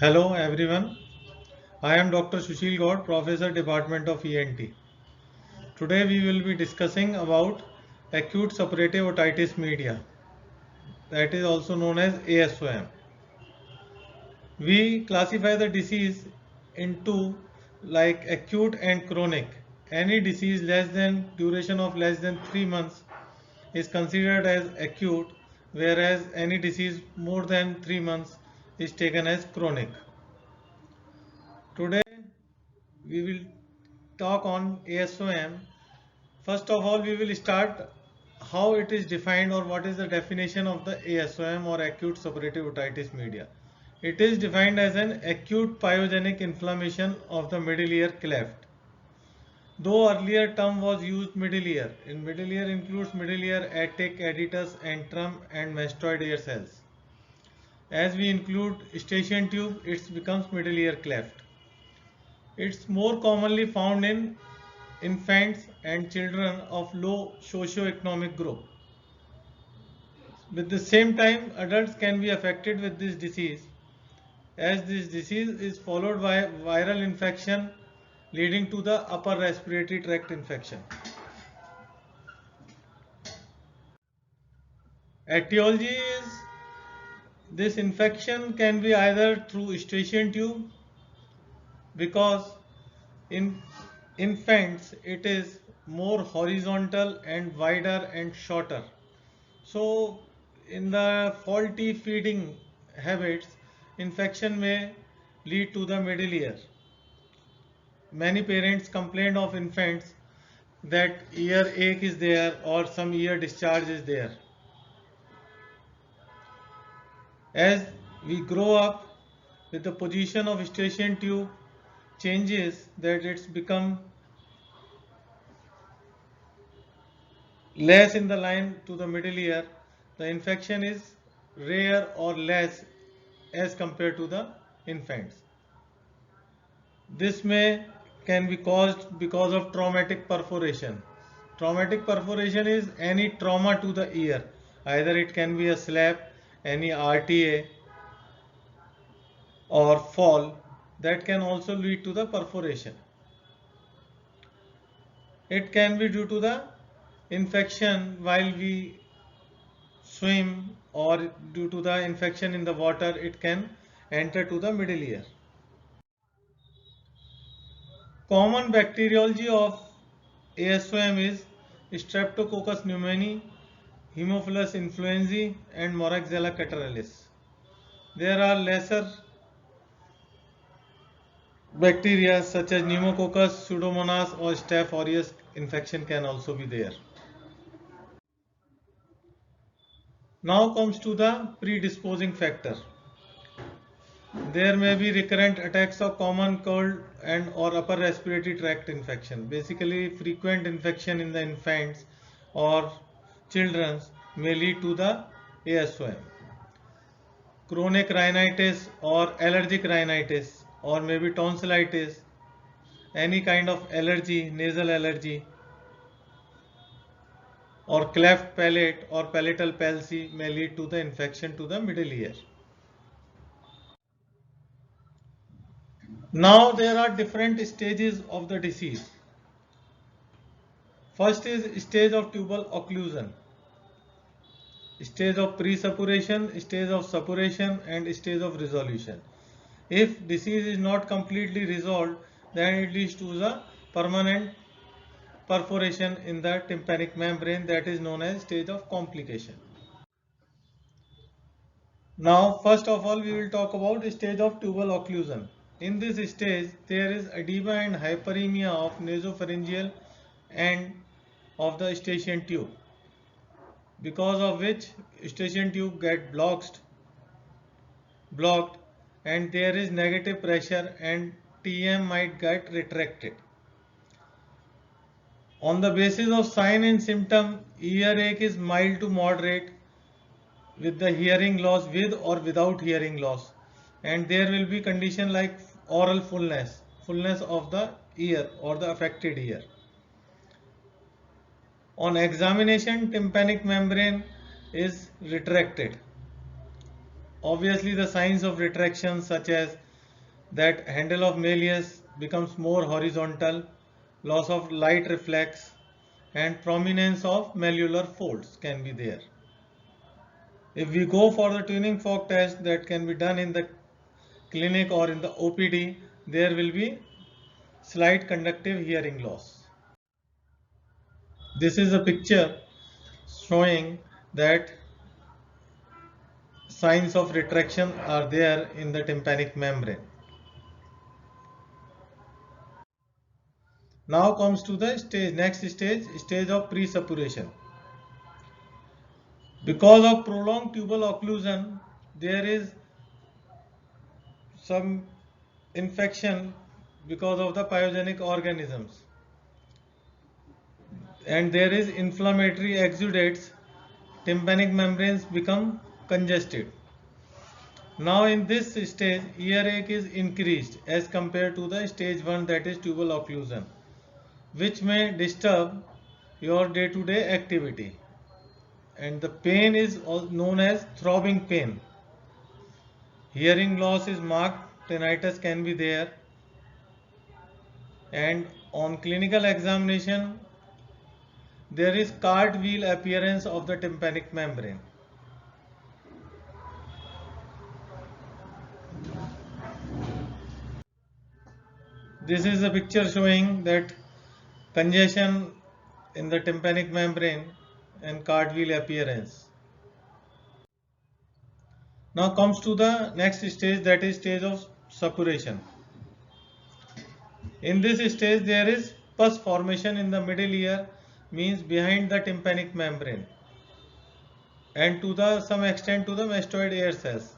Hello everyone, I am Dr. Sushil Gaur, Professor Department of ENT. Today we will be discussing about acute suppurative otitis media, that is also known as ASOM. We classify the disease into like acute and chronic. Any disease less than duration of less than 3 months is considered as acute, whereas any disease more than 3 months is taken as chronic. Today we will talk on ASOM. First of all, we will start how it is defined or what is the definition of the ASOM or acute suppurative otitis media. It is defined as an acute pyogenic inflammation of the middle ear cleft. Though earlier term was used middle ear. In middle ear includes middle ear, attic, adytus, antrum and mastoid ear cells. As we include eustachian tube, it becomes middle ear cleft. It's more commonly found in infants and children of low socio-economic group. With the same time, adults can be affected with this disease, as this disease is followed by viral infection leading to the upper respiratory tract infection. Etiology is this infection can be either through eustachian tube, because in infants it is more horizontal and wider and shorter. So in the faulty feeding habits, infection may lead to the middle ear. Many parents complain of infants that ear ache is there or some ear discharge is there. As we grow up with the position of eustachian tube changes, that it's become less in the line to the middle ear, the infection is rare or less as compared to the infants. This can be caused because of traumatic perforation. Traumatic perforation is any trauma to the ear. Either it can be a slap, any RTA or fall, that can also lead to the perforation. It can be due to the infection while we swim, or due to the infection in the water it can enter to the middle ear. Common bacteriology of ASOM is Streptococcus pneumoniae, Haemophilus influenzae and Moraxella catarrhalis. There are lesser bacteria such as Pneumococcus, Pseudomonas or Staph aureus infection can also be there. Now comes to the predisposing factor. There may be recurrent attacks of common cold and or upper respiratory tract infection. Basically, frequent infection in the infants or children may lead to the ASOM. Chronic rhinitis or allergic rhinitis or maybe tonsillitis, any kind of allergy, nasal allergy or cleft palate or palatal palsy may lead to the infection to the middle ear. Now there are different stages of the disease. First is stage of tubal occlusion, stage of pre-suppuration, stage of suppuration and stage of resolution. If disease is not completely resolved, then it leads to the permanent perforation in the tympanic membrane, that is known as stage of complication. Now first of all we will talk about stage of tubal occlusion. In this stage there is edema and hyperemia of nasopharyngeal and of the eustachian tube, because of which eustachian tube get blocked and there is negative pressure and TM might get retracted. On the basis of sign and symptom, earache is mild to moderate with the hearing loss with or without hearing loss, and there will be condition like oral fullness of the ear or the affected ear. On examination, tympanic membrane is retracted. Obviously the signs of retraction such as that handle of malleus becomes more horizontal, loss of light reflex, and prominence of malleolar folds can be there. If we go for the tuning fork test that can be done in the clinic or in the OPD, there will be slight conductive hearing loss. This is a picture showing that signs of retraction are there in the tympanic membrane. Now comes to the next stage of presuppuration. Because of prolonged tubal occlusion, there is some infection because of the pyogenic organisms, and there is inflammatory exudates. Tympanic membranes become congested. Now in this stage, earache is increased as compared to the stage 1, that is tubal occlusion, which may disturb your day-to-day activity, and the pain is known as throbbing pain. Hearing loss is marked, tinnitus can be there, and on clinical examination there is cartwheel appearance of the tympanic membrane. This is a picture showing that congestion in the tympanic membrane and cartwheel appearance. Now comes to the next stage, that is stage of suppuration. In this stage there is pus formation in the middle ear, means behind the tympanic membrane, and to the some extent to the mastoid ear cells.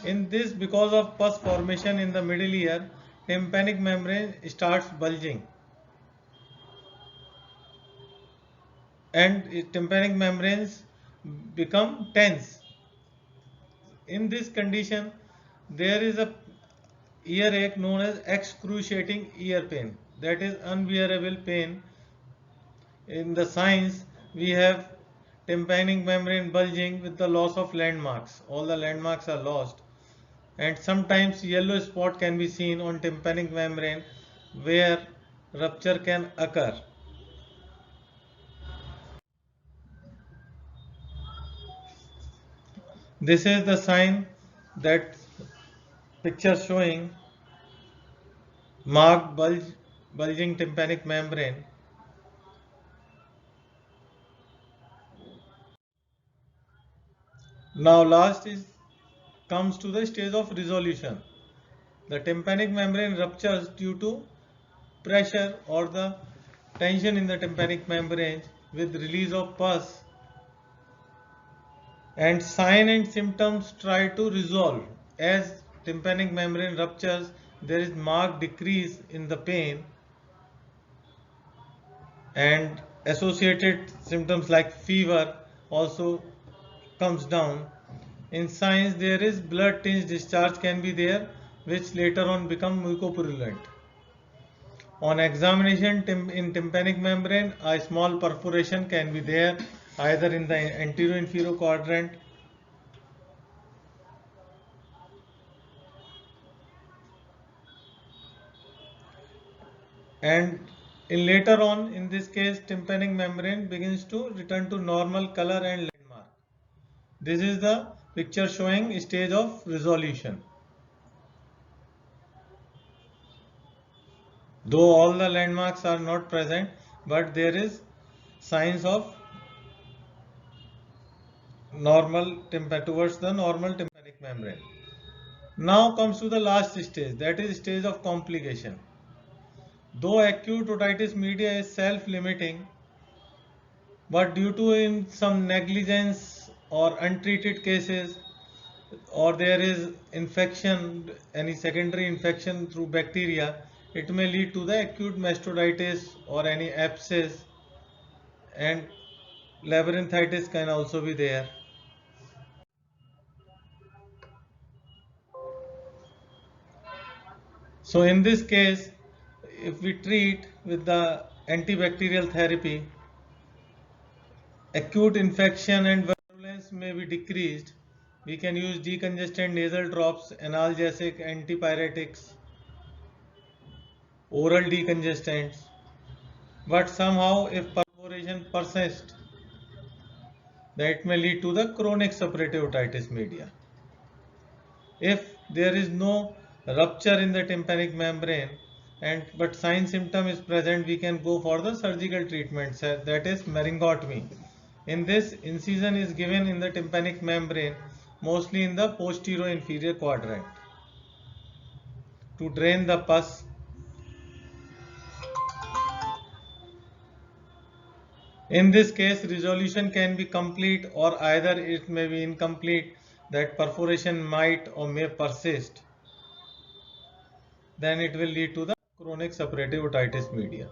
In this, because of pus formation in the middle ear, tympanic membrane starts bulging, and tympanic membranes become tense. In this condition, there is a earache known as excruciating ear pain, that is unbearable pain. In the signs, we have tympanic membrane bulging with the loss of landmarks. All the landmarks are lost, and sometimes yellow spot can be seen on tympanic membrane where rupture can occur. This is the sign, that picture showing marked bulging tympanic membrane. Now last is comes to the stage of resolution. The tympanic membrane ruptures due to pressure or the tension in the tympanic membrane with release of pus, and sign and symptoms try to resolve. As tympanic membrane ruptures, there is marked decrease in the pain, and associated symptoms like fever also comes down. In signs, there is blood tinged discharge can be there, which later on become mucopurulent. On examination in tympanic membrane, a small perforation can be there either in the anterior-inferior quadrant and in later on in this case tympanic membrane begins to return to normal color and landmark. This is the picture showing stage of resolution. Though all the landmarks are not present, but there is signs of normal towards the normal tympanic membrane. Now comes to the last stage, that is stage of complication. Though acute otitis media is self-limiting, but due to in some negligence or untreated cases, or there is infection, any secondary infection through bacteria, it may lead to the acute mastocytitis or any abscess, and labyrinthitis can also be there. So in this case, if we treat with the antibacterial therapy, acute infection and virulence may be decreased, We can use decongestant nasal drops, analgesic, antipyretics, oral decongestants. But somehow if perforation persists, that may lead to the chronic suppurative otitis media. If there is no rupture in the tympanic membrane but sign symptom is present, we can go for the surgical treatment, that is laryngotomy. In this, incision is given in the tympanic membrane, mostly in the posterior inferior quadrant, to drain the pus. In this case, resolution can be complete or either it may be incomplete, that perforation might or may persist. Then it will lead to the chronic suppurative otitis media.